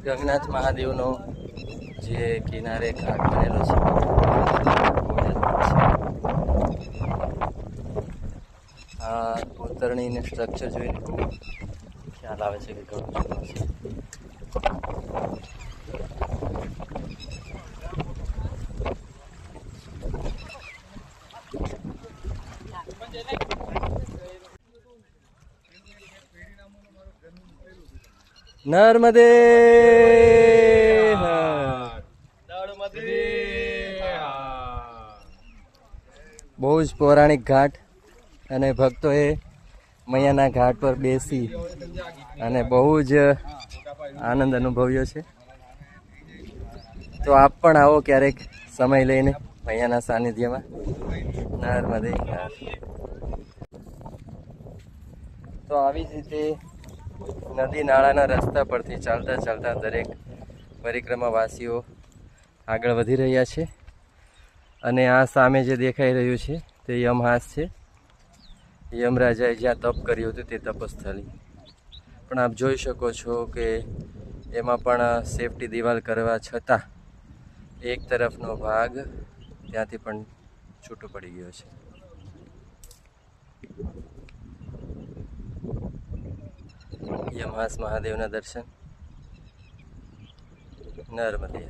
ગંગનાથ મહાદેવનો જે કિનારે ઘાટ બનેલો છે આ કોતરણીને સ્ટ્રક્ચર જોઈને ખ્યાલ આવે છે કે ઘણું જૂનું છે. નર્મદે બહુ જ પૌરાણિક ઘાટ અને ભક્તોએ મૈયાના ઘાટ પર બેસી અને બહુ જ આનંદ અનુભવ્યો છે. તો આપ પણ આવો ક્યારેક સમય લઈને મૈયાના સાનિધ્યમાં. નર્મદે ઘાટ. તો આવી જ રીતે નદી નાળાના રસ્તા પરથી ચાલતા ચાલતા દરેક પરિક્રમાવાસીઓ આગળ વધી રહ્યા છે. અને આ સામે જે દેખાઈ રહ્યું છે તે યમહાસ છે. યમરાજાએ જ્યાં તપ કર્યું હતું તે તપસ્થલી. પણ આપ જોઈ શકો છો કે એમાં પણ સેફટી દિવાલ કરવા છતાં એક તરફનો ભાગ ત્યાંથી પણ છૂટો પડી ગયો છે. યમહાસ મહાદેવના દર્શન. નર્મદે.